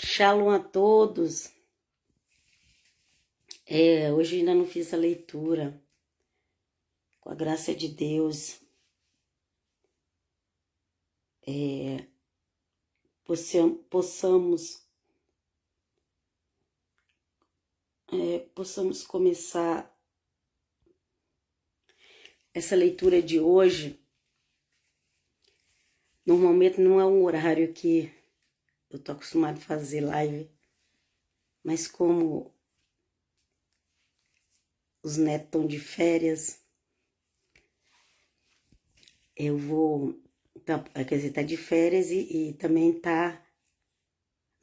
Shalom a todos. Hoje ainda não fiz a leitura. Com a graça de Deus, possamos começar essa leitura de hoje. Normalmente não é um horário que eu tô acostumado a fazer live, mas como os netos estão de férias, eu vou, quer dizer, tá de férias e também tá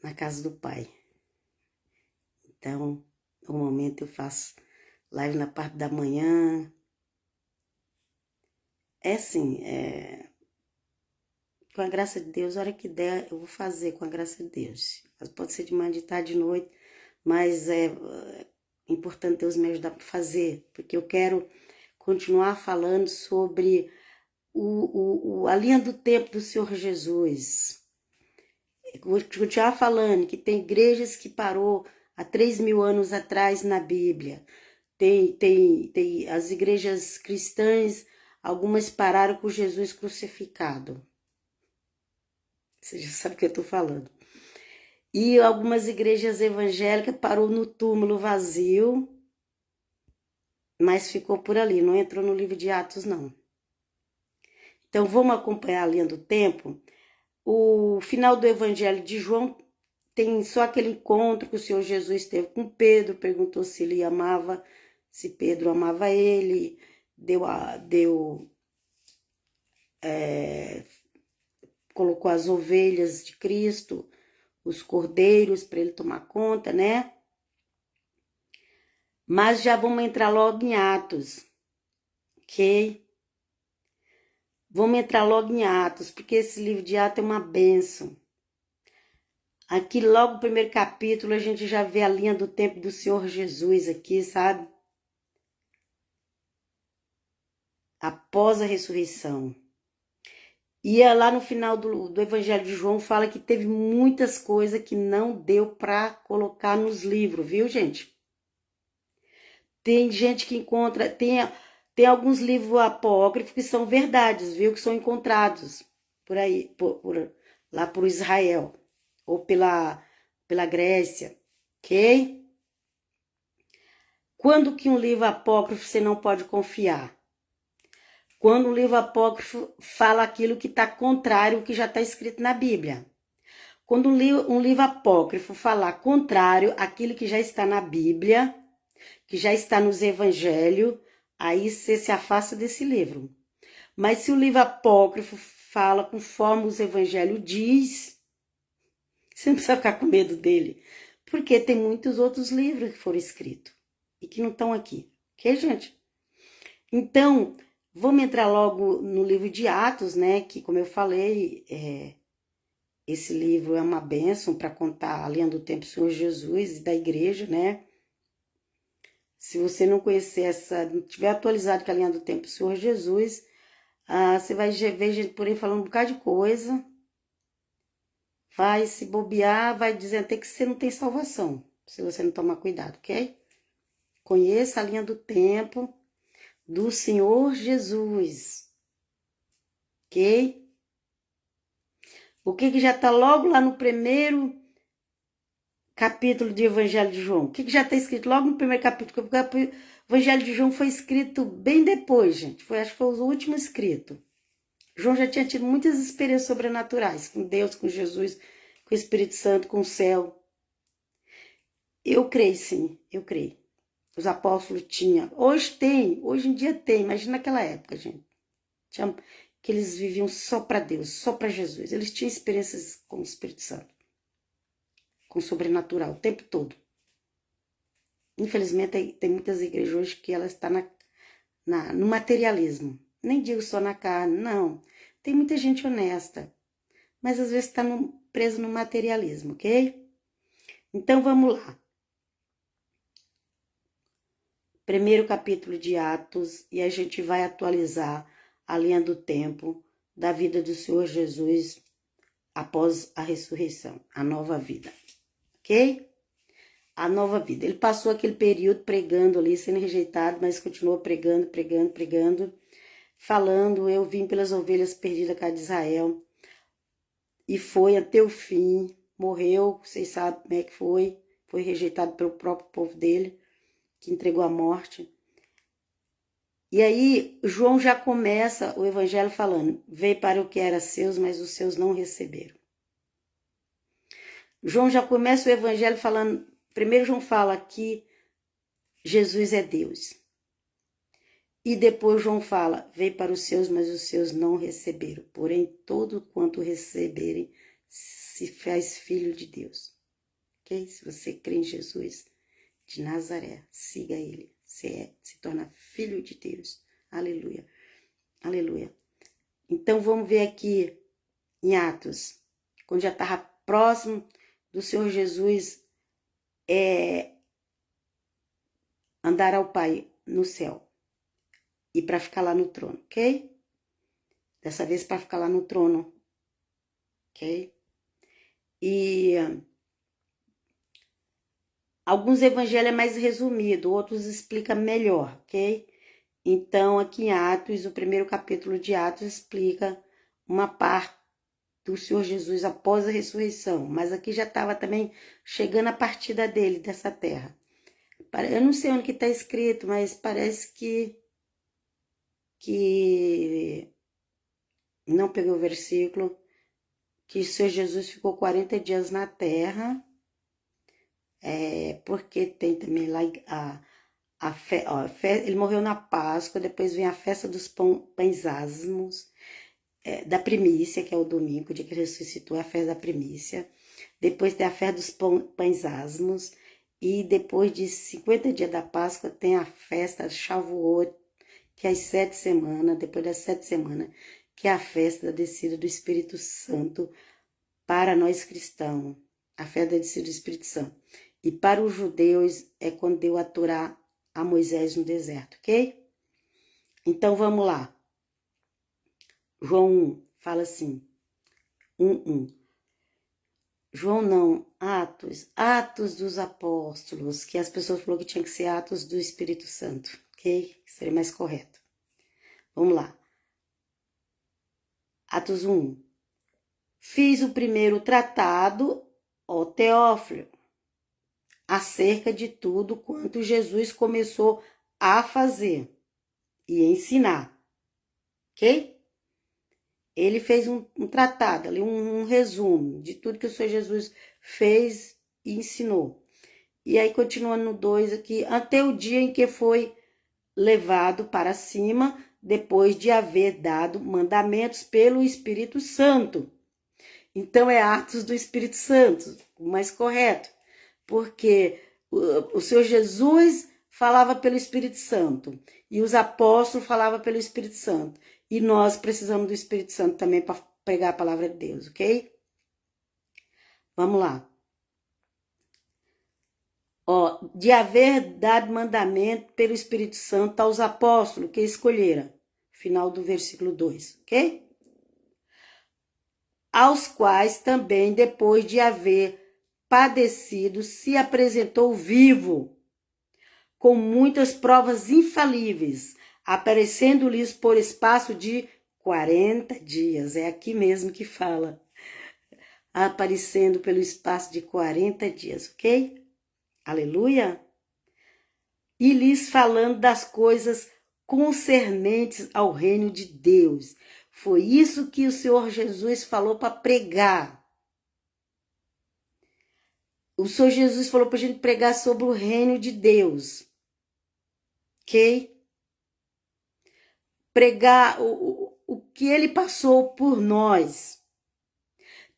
na casa do pai. Então, normalmente eu faço live na parte da manhã. Com a graça de Deus, a hora que der, eu vou fazer com a graça de Deus. Pode ser de manhã, de tarde, de noite, mas é importante Deus me ajudar para fazer, porque eu quero continuar falando sobre a linha do tempo do Senhor Jesus. Vou continuar falando que tem igrejas que parou há 3.000 anos atrás na Bíblia. Tem as igrejas cristãs, algumas pararam com Jesus crucificado. Você já sabe o que eu estou falando. E algumas igrejas evangélicas parou no túmulo vazio, mas ficou por ali, não entrou no livro de Atos, não. Então, vamos acompanhar a linha do tempo. O final do Evangelho de João tem só aquele encontro que o Senhor Jesus teve com Pedro, perguntou se ele amava, se Pedro amava ele, colocou as ovelhas de Cristo, os cordeiros para ele tomar conta, né? Mas já vamos entrar logo em Atos, ok? Vamos entrar logo em Atos, porque esse livro de Atos é uma bênção. Aqui logo no primeiro capítulo a gente já vê a linha do tempo do Senhor Jesus aqui, sabe? Após a ressurreição. E lá no final do Evangelho de João fala que teve muitas coisas que não deu para colocar nos livros, viu, gente? Tem gente que encontra, tem alguns livros apócrifos que são verdades, viu? Que são encontrados por aí, lá por Israel, ou pela Grécia, ok? Quando que um livro apócrifo você não pode confiar? Quando um livro apócrifo fala aquilo que está contrário ao que já está escrito na Bíblia. Quando um livro apócrifo falar contrário àquilo que já está na Bíblia, que já está nos evangelhos, aí você se afasta desse livro. Mas se o livro apócrifo fala conforme os evangelhos diz, você não precisa ficar com medo dele, porque tem muitos outros livros que foram escritos e que não estão aqui, ok, gente? Então, vamos entrar logo no livro de Atos, né? Que, como eu falei, esse livro é uma bênção para contar a linha do tempo do Senhor Jesus e da igreja, né? Se você não conhecer não tiver atualizado com a linha do tempo do Senhor Jesus, você vai ver gente por aí falando um bocado de coisa, vai se bobear, vai dizer até que você não tem salvação, se você não tomar cuidado, ok? Conheça a linha do tempo do Senhor Jesus, ok? O que já está logo lá no primeiro capítulo do Evangelho de João? O que já está escrito logo no primeiro capítulo? Porque o Evangelho de João foi escrito bem depois, gente. Acho que foi o último escrito. João já tinha tido muitas experiências sobrenaturais com Deus, com Jesus, com o Espírito Santo, com o céu. Eu creio, sim, eu creio. Os apóstolos tinham. Hoje em dia tem, mas naquela época, gente. Que eles viviam só para Deus, só para Jesus. Eles tinham experiências com o Espírito Santo, com o sobrenatural, o tempo todo. Infelizmente, tem muitas igrejas hoje que elas estão no materialismo. Nem digo só na carne, não. Tem muita gente honesta, mas às vezes está preso no materialismo, ok? Então, vamos lá. Primeiro capítulo de Atos, e a gente vai atualizar a linha do tempo da vida do Senhor Jesus após a ressurreição, a nova vida. ok? A nova vida. Ele passou aquele período pregando ali, sendo rejeitado, mas continuou pregando, falando, eu vim pelas ovelhas perdidas cá de Israel, e foi até o fim, morreu, vocês sabem como é que foi rejeitado pelo próprio povo dele, que entregou à morte. E aí, João já começa o evangelho falando, veio para o que era seus, mas os seus não receberam. João já começa o evangelho falando, primeiro João fala que Jesus é Deus. E depois João fala, veio para os seus, mas os seus não receberam. Porém, todo quanto receberem, se faz filho de Deus. Ok? Se você crê em Jesus de Nazaré, siga ele. Se torna filho de Deus. Aleluia. Aleluia. Então, vamos ver aqui em Atos, quando já estava próximo do Senhor Jesus andar ao Pai no céu. E para ficar lá no trono, ok? Dessa vez para ficar lá no trono, ok? E alguns evangelhos é mais resumido, outros explica melhor, ok? Então, aqui em Atos, o primeiro capítulo de Atos explica uma parte do Senhor Jesus após a ressurreição, mas aqui já estava também chegando a partida dele dessa terra. Eu não sei onde que está escrito, mas parece que não peguei o versículo, que o Senhor Jesus ficou 40 dias na terra, porque tem também lá ele morreu na Páscoa, depois vem a festa dos pães asmos, da primícia, que é o domingo, o dia que ele ressuscitou, é a festa da primícia. Depois tem a festa dos pães asmos, e depois de 50 dias da Páscoa tem a festa Shavuot, que é as 7 semanas, depois das 7 semanas, que é a festa da descida do Espírito Santo para nós cristãos, a festa da descida do Espírito Santo. E para os judeus é quando deu a Torá a Moisés no deserto, ok? Então vamos lá. João 1 fala assim, 1:1. João não, Atos dos Apóstolos, que as pessoas falaram que tinha que ser Atos do Espírito Santo, ok? Seria mais correto. Vamos lá. Atos 1. Fiz o primeiro tratado, ó Teófilo, acerca de tudo quanto Jesus começou a fazer e ensinar, ok? Ele fez um tratado, ali um resumo de tudo que o Senhor Jesus fez e ensinou. E aí, continuando no 2 aqui, até o dia em que foi levado para cima, depois de haver dado mandamentos pelo Espírito Santo. Então, é Atos do Espírito Santo, o mais correto, porque o Senhor Jesus falava pelo Espírito Santo e os apóstolos falavam pelo Espírito Santo. E nós precisamos do Espírito Santo também para pregar a palavra de Deus, ok? Vamos lá. De haver dado mandamento pelo Espírito Santo aos apóstolos que escolheram. Final do versículo 2, ok? Aos quais também, depois de haver padecido, se apresentou vivo, com muitas provas infalíveis, aparecendo-lhes por espaço de 40 dias. É aqui mesmo que fala. Aparecendo pelo espaço de 40 dias, ok? Aleluia! E lhes falando das coisas concernentes ao reino de Deus. Foi isso que o Senhor Jesus falou para pregar. O Senhor Jesus falou para a gente pregar sobre o reino de Deus. Ok? Pregar o que ele passou por nós.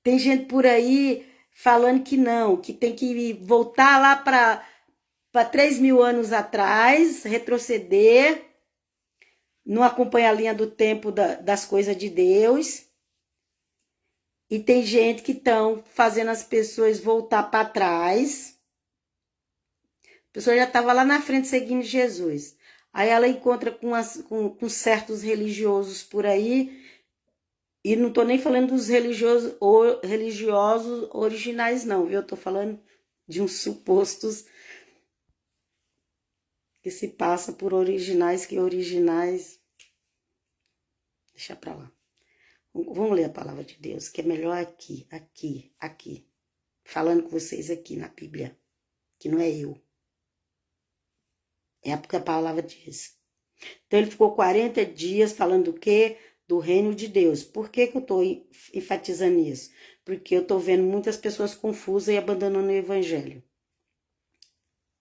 Tem gente por aí falando que não, que tem que voltar lá para 3.000 anos atrás, retroceder, não acompanha a linha do tempo das coisas de Deus. E tem gente que estão fazendo as pessoas voltar para trás. A pessoa já estava lá na frente seguindo Jesus. Aí ela encontra com certos religiosos por aí, e não estou nem falando dos religiosos originais não, viu? Eu estou falando de uns supostos que se passa por originais, que originais... Deixa pra lá. Vamos ler a palavra de Deus, que é melhor aqui, aqui. Falando com vocês aqui na Bíblia, que não é eu. É porque a palavra diz. Então ele ficou 40 dias falando do quê? Do reino de Deus. Por que eu estou enfatizando isso? Porque eu estou vendo muitas pessoas confusas e abandonando o evangelho.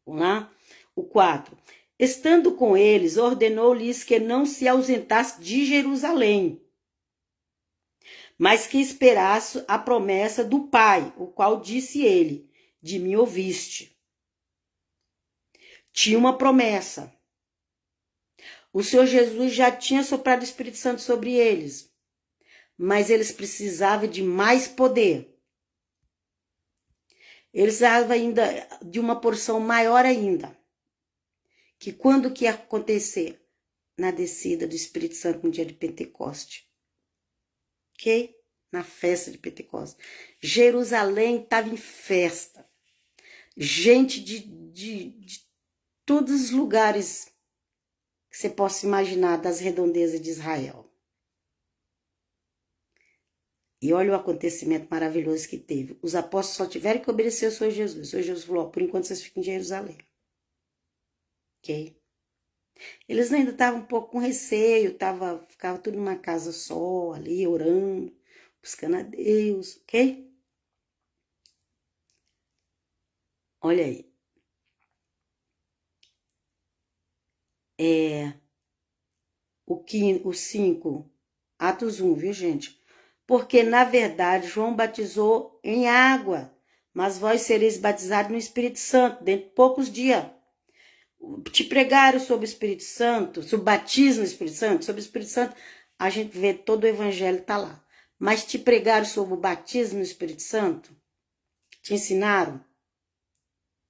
Vamos lá? O 4. Estando com eles, ordenou-lhes que não se ausentasse de Jerusalém, mas que esperasse a promessa do Pai, o qual disse ele, de mim ouviste. Tinha uma promessa. O Senhor Jesus já tinha soprado o Espírito Santo sobre eles, mas eles precisavam de mais poder. Eles precisavam ainda de uma porção maior ainda. Que quando que ia acontecer? Na descida do Espírito Santo no dia de Pentecoste. Ok? Na festa de Pentecostes. Jerusalém estava em festa. Gente de todos os lugares que você possa imaginar das redondezas de Israel. E olha o acontecimento maravilhoso que teve. Os apóstolos só tiveram que obedecer ao Senhor Jesus. O Senhor Jesus falou, por enquanto vocês ficam em Jerusalém. Ok? Eles ainda estavam um pouco com receio, ficava tudo numa casa só, ali, orando, buscando a Deus, ok? Olha aí. O 5, Atos 1, viu, gente? Porque, na verdade, João batizou em água, mas vós sereis batizados no Espírito Santo, dentro de poucos dias. Te pregaram sobre o Espírito Santo, sobre o batismo no Espírito Santo, sobre o Espírito Santo, a gente vê todo o evangelho tá lá. Mas te pregaram sobre o batismo no Espírito Santo? Te ensinaram?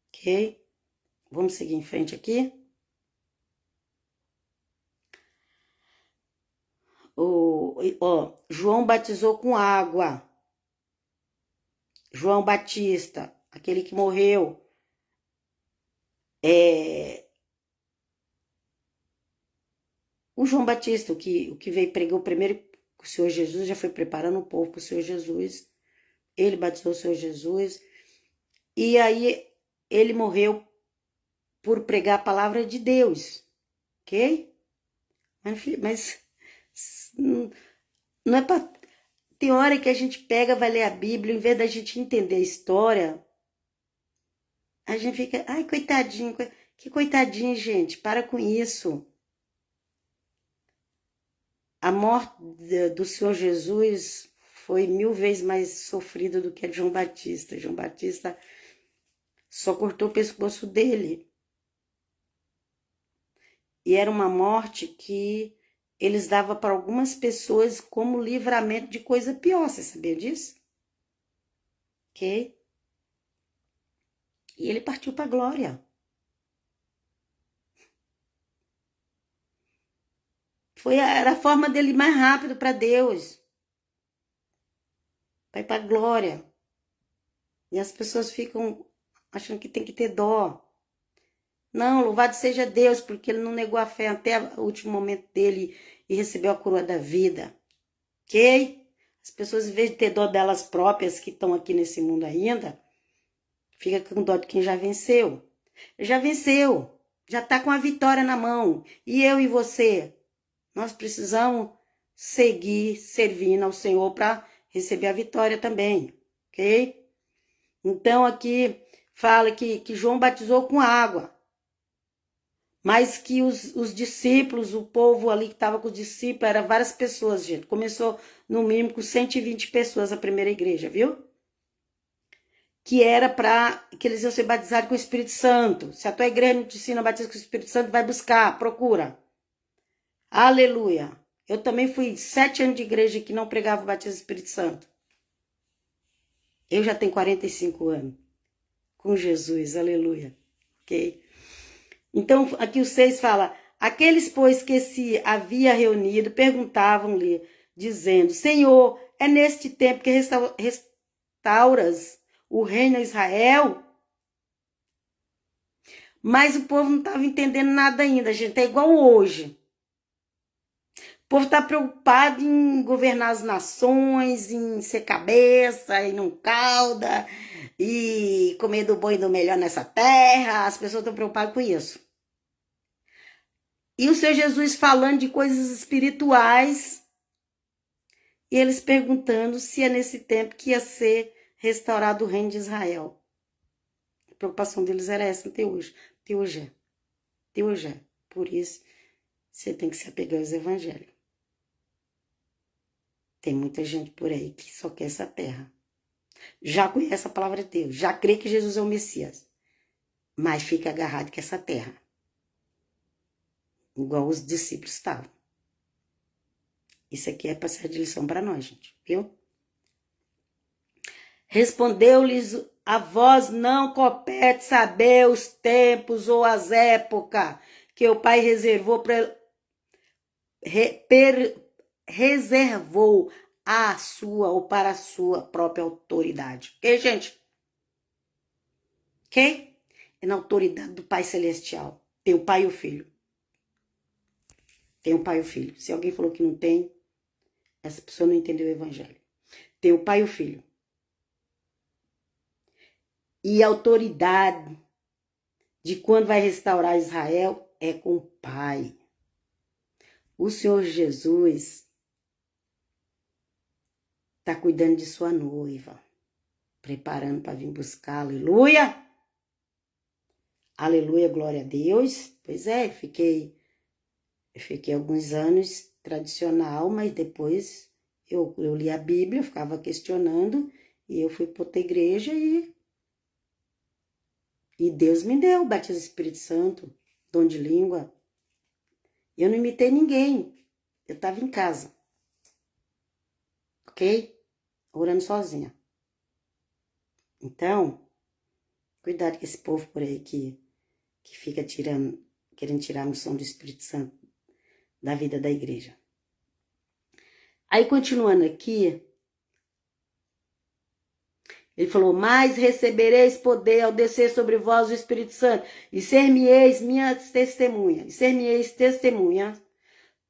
Ok? Vamos seguir em frente aqui. João batizou com água. João Batista, aquele que morreu. O João Batista, o que veio pregar o primeiro, o Senhor Jesus já foi preparando o povo para o Senhor Jesus. Ele batizou o Senhor Jesus. E aí ele morreu por pregar a palavra de Deus. Ok? Mas não é para... Tem hora que a gente pega, vai ler a Bíblia, em vez da gente entender a história, a gente fica, ai, coitadinho, que coitadinho, gente, para com isso. A morte do Senhor Jesus foi 1000 vezes mais sofrida do que a de João Batista. João Batista só cortou o pescoço dele. E era uma morte que eles davam para algumas pessoas como livramento de coisa pior. Você sabia disso? Ok? E ele partiu para a glória. Era a forma dele mais rápido para Deus. Vai para a glória. E as pessoas ficam achando que tem que ter dó. Não, louvado seja Deus, porque ele não negou a fé até o último momento dele e recebeu a coroa da vida. Ok? As pessoas, em vez de ter dó delas próprias que estão aqui nesse mundo ainda, fica com dó de quem já venceu. Já venceu, já está com a vitória na mão. E eu e você, nós precisamos seguir servindo ao Senhor para receber a vitória também, ok? Então aqui fala que João batizou com água, mas que os discípulos, o povo ali que estava com os discípulos, eram várias pessoas, gente. Começou no mínimo com 120 pessoas a primeira igreja, viu? Que era para que eles iam ser batizados com o Espírito Santo. Se a tua igreja não te ensina a batizar com o Espírito Santo, vai buscar, procura. Aleluia. Eu também fui 7 anos de igreja que não pregava o batismo do Espírito Santo. Eu já tenho 45 anos com Jesus, aleluia. Ok? Então, aqui o 6 fala, aqueles, pois, que se havia reunido, perguntavam-lhe, dizendo, Senhor, é neste tempo que restauras o reino a Israel? Mas o povo não estava entendendo nada ainda, gente. É igual hoje. O povo está preocupado em governar as nações, em ser cabeça, e não cauda, e comer do bom e do melhor nessa terra. As pessoas estão preocupadas com isso. E o Senhor Jesus falando de coisas espirituais, e eles perguntando se é nesse tempo que ia ser restaurado o reino de Israel. A preocupação deles era essa até hoje. Até hoje é. Até hoje é. Por isso, você tem que se apegar aos evangelhos. Tem muita gente por aí que só quer essa terra. Já conhece a palavra de Deus, já crê que Jesus é o Messias, mas fica agarrado com essa terra. Igual os discípulos estavam. Isso aqui é passar de lição para nós, gente, viu? Respondeu-lhes: a vós não compete saber os tempos ou as épocas que o Pai reservou reservou a sua ou para a sua própria autoridade. Ok, gente? Ok? É na autoridade do Pai Celestial. Tem o Pai e o Filho. Tem o Pai e o Filho. Se alguém falou que não tem, essa pessoa não entendeu o Evangelho. Tem o Pai e o Filho. E a autoridade de quando vai restaurar Israel é com o Pai. O Senhor Jesus está cuidando de sua noiva, preparando para vir buscar. Aleluia! Aleluia, glória a Deus. Pois é, fiquei alguns anos tradicional, mas depois eu li a Bíblia, eu ficava questionando, e eu fui para outra igreja e Deus me deu o batismo do Espírito Santo, dom de língua. Eu não imitei ninguém, eu estava em casa, ok? Orando sozinha. Então, cuidado com esse povo por aí que fica querendo tirar a missão do Espírito Santo da vida da igreja. Aí, continuando aqui, ele falou: mas recebereis poder ao descer sobre vós o Espírito Santo, e ser-me-eis minhas testemunhas,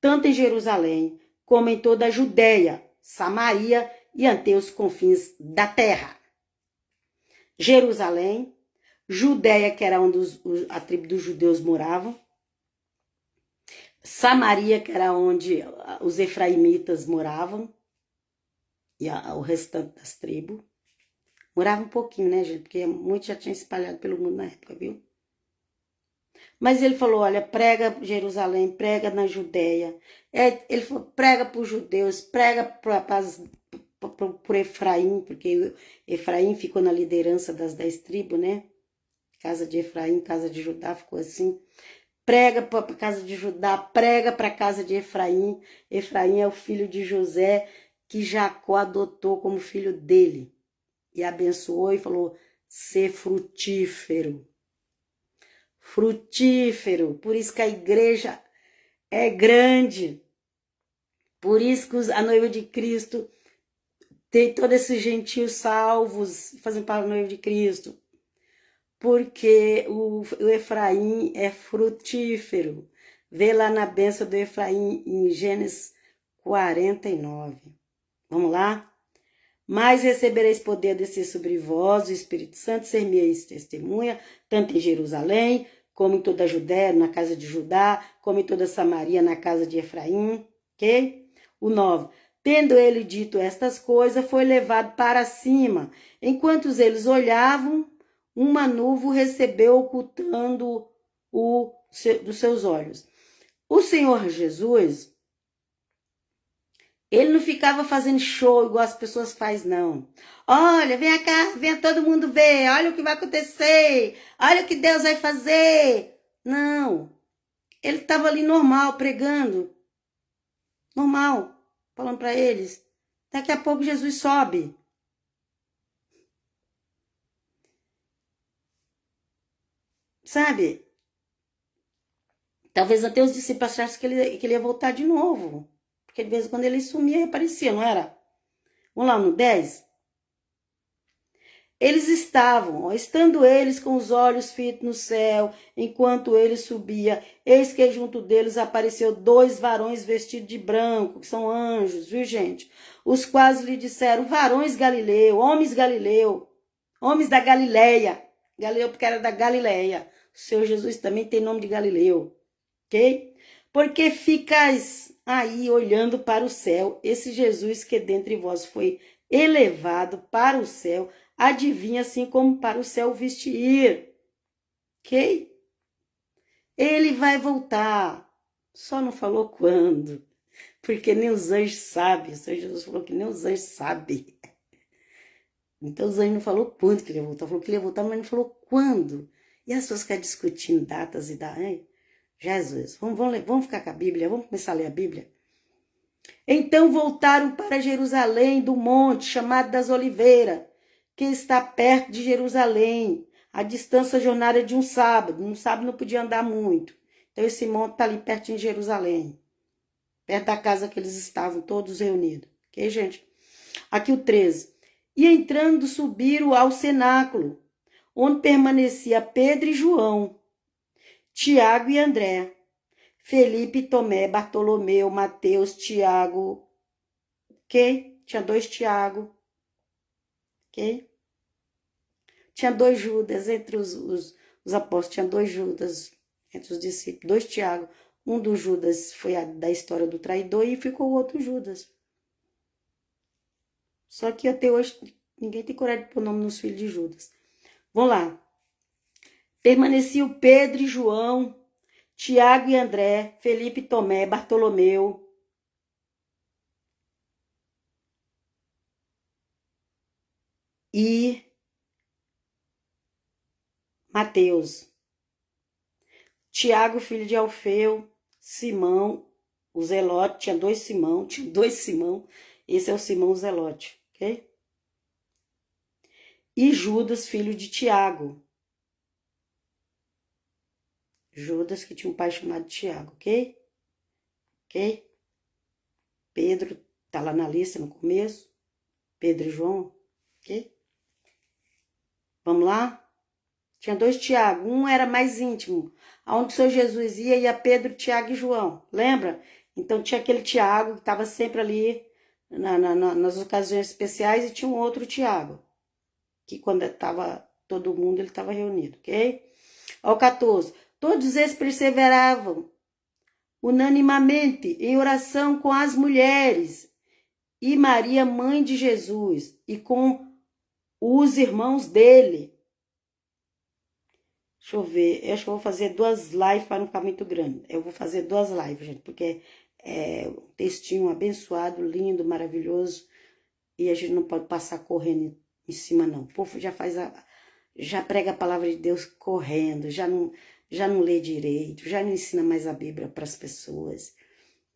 tanto em Jerusalém, como em toda a Judéia, Samaria e até os confins da terra. Jerusalém, Judéia, que era onde a tribo dos judeus moravam, Samaria, que era onde os efraimitas moravam, e o restante das tribos. Morava um pouquinho, né, gente? Porque muito já tinha espalhado pelo mundo na época, viu? Mas ele falou: olha, prega Jerusalém, prega na Judéia. Ele falou: prega para os judeus, prega por Efraim, porque Efraim ficou na liderança das 10 tribos, né? Casa de Efraim, casa de Judá, ficou assim. Prega para a casa de Judá, prega para a casa de Efraim. Efraim é o filho de José, que Jacó adotou como filho dele. E abençoou e falou: ser frutífero. Frutífero. Por isso que a igreja é grande. Por isso que a noiva de Cristo tem todos esses gentios salvos, fazendo parte da noiva de Cristo. Porque o Efraim é frutífero. Vê lá na bênção do Efraim em Gênesis 49. Vamos lá? Mas recebereis poder a descer sobre vós, o Espírito Santo, ser-me-eis testemunha, tanto em Jerusalém, como em toda a Judéia, na casa de Judá, como em toda a Samaria, na casa de Efraim. Ok? O 9. Tendo ele dito estas coisas, foi levado para cima. Enquanto eles olhavam, uma nuvem recebeu, ocultando dos seus olhos. O Senhor Jesus, ele não ficava fazendo show igual as pessoas fazem, não. Olha, vem cá, vem todo mundo ver, olha o que vai acontecer, olha o que Deus vai fazer. Não, ele estava ali normal, pregando, normal, falando para eles. Daqui a pouco Jesus sobe. Sabe? Talvez até os discípulos achassem que ele ia voltar de novo. Porque de vez em quando ele sumia e aparecia, não era? Vamos lá no 10. Eles estavam, ó, estando eles com os olhos fitos no céu, enquanto ele subia, eis que junto deles apareceu 2 varões vestidos de branco, que são anjos, viu, gente? Os quais lhe disseram, varões Galileu, homens da Galileia. Galileu porque era da Galileia. O Senhor Jesus também tem nome de Galileu, ok? Porque ficais aí olhando para o céu, esse Jesus que dentre vós foi elevado para o céu, adivinha assim como para o céu vestir, ok? Ele vai voltar, só não falou quando, porque nem os anjos sabem, o Senhor Jesus falou que nem os anjos sabem. Então os anjos não falou quando que ele ia voltar, falou que ele ia voltar, mas não falou quando. E as pessoas ficam discutindo datas e datas. Jesus, vamos ficar com a Bíblia, vamos começar a ler a Bíblia? Então voltaram para Jerusalém do monte, chamado das Oliveiras, que está perto de Jerusalém. A distância jornada de um sábado. Um sábado não podia andar muito. Então esse monte está ali perto de Jerusalém. Perto da casa que eles estavam, todos reunidos. Ok, gente? Aqui o 13. E entrando subiram ao cenáculo, onde permanecia Pedro e João, Tiago e André, Felipe, Tomé, Bartolomeu, Mateus, Tiago, ok? Tinha 2 Tiago, ok? Tinha 2 Judas, entre os apóstolos, tinha 2 Judas, entre os discípulos, 2 Tiago. Um dos Judas foi da história do traidor e ficou o outro Judas. Só que até hoje ninguém tem coragem de pôr nome nos filhos de Judas. Vamos lá. Permaneciam Pedro e João, Tiago e André, Felipe, Tomé, Bartolomeu, e Mateus. Tiago, filho de Alfeu, Simão, o Zelote, tinha 2 Simão, esse é o Simão Zelote, ok? E Judas, filho de Tiago. Judas, que tinha um pai chamado Tiago, ok? Ok? Pedro, tá lá na lista no começo. Pedro e João, ok? Vamos lá? Tinha 2 Tiago, um era mais íntimo. Aonde o Senhor Jesus ia Pedro, Tiago e João, lembra? Então tinha aquele Tiago que estava sempre ali nas ocasiões especiais e tinha um outro Tiago, que quando estava todo mundo, ele estava reunido, ok? Ao 14. Todos eles perseveravam unanimamente em oração com as mulheres e Maria, mãe de Jesus, e com os irmãos dele. Deixa eu ver, eu acho que eu vou fazer 2 lives para não ficar muito grande. Eu vou fazer 2 lives, gente, porque é um textinho abençoado, lindo, maravilhoso, e a gente não pode passar correndo em cima, não. O povo já prega a palavra de Deus correndo, já não lê direito, já não ensina mais a Bíblia para as pessoas.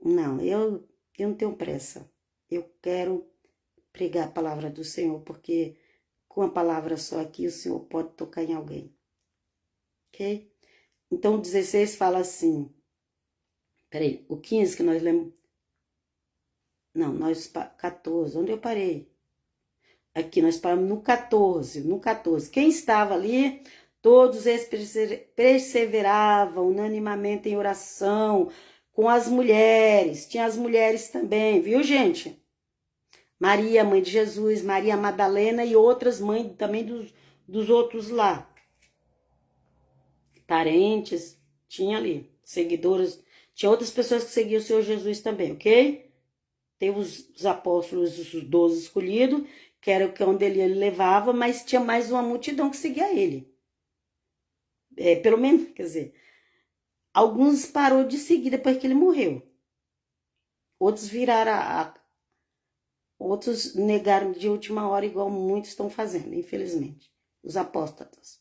Não, eu não tenho pressa. Eu quero pregar a palavra do Senhor, porque com a palavra só aqui o Senhor pode tocar em alguém. Ok? Então, o 16 fala assim. Peraí, o 15 que nós lemos. Não, 14. Onde eu parei? Aqui, nós paramos no 14. No 14. Quem estava ali? Todos eles perseveravam unanimamente em oração com as mulheres. Tinha as mulheres também, viu, gente? Maria, mãe de Jesus, Maria Madalena e outras mães também dos outros lá. Parentes, tinha ali, seguidoras, tinha outras pessoas que seguiam o Senhor Jesus também, ok? Tem os apóstolos, os 12 escolhidos, que era onde ele levava, mas tinha mais uma multidão que seguia ele. Pelo menos, quer dizer, alguns parou de seguir depois que ele morreu. Outros viraram outros negaram de última hora, igual muitos estão fazendo, infelizmente, os apóstatas.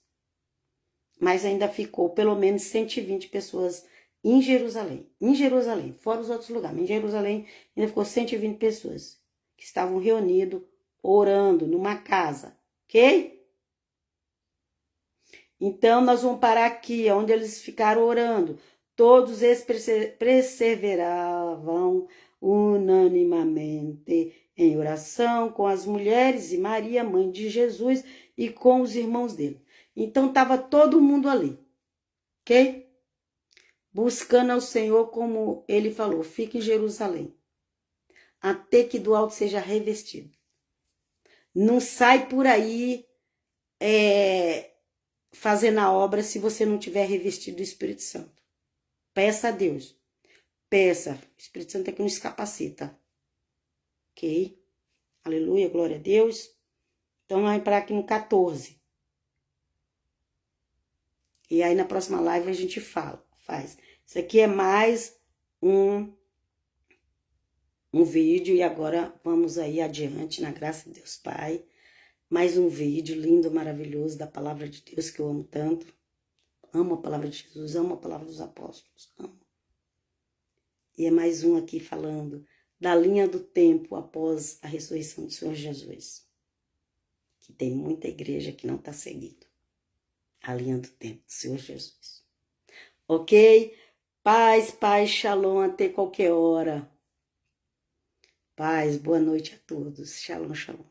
Mas ainda ficou pelo menos 120 pessoas em Jerusalém. Em Jerusalém, fora os outros lugares. Mas em Jerusalém ainda ficou 120 pessoas que estavam reunidos, orando numa casa, ok? Então, nós vamos parar aqui, onde eles ficaram orando. Todos eles perseveravam unanimamente em oração com as mulheres e Maria, mãe de Jesus, e com os irmãos dele. Então estava todo mundo ali, ok? Buscando ao Senhor, como ele falou, fique em Jerusalém, até que do alto seja revestido. Não sai por aí fazendo a obra se você não tiver revestido do Espírito Santo. Peça a Deus. Peça. O Espírito Santo é que nos capacita. Ok? Aleluia, glória a Deus. Então, vamos entrar aqui no 14. E aí, na próxima live, a gente faz. Isso aqui é mais um vídeo. E agora, vamos aí adiante, na graça de Deus Pai. Mais um vídeo lindo, maravilhoso, da palavra de Deus, que eu amo tanto. Amo a palavra de Jesus, amo a palavra dos apóstolos. Amo. E é mais um aqui falando da linha do tempo após a ressurreição do Senhor Jesus. Que tem muita igreja que não está seguindo a linha do tempo do Senhor Jesus. Ok? Paz, shalom, até qualquer hora. Paz, boa noite a todos. Shalom, shalom.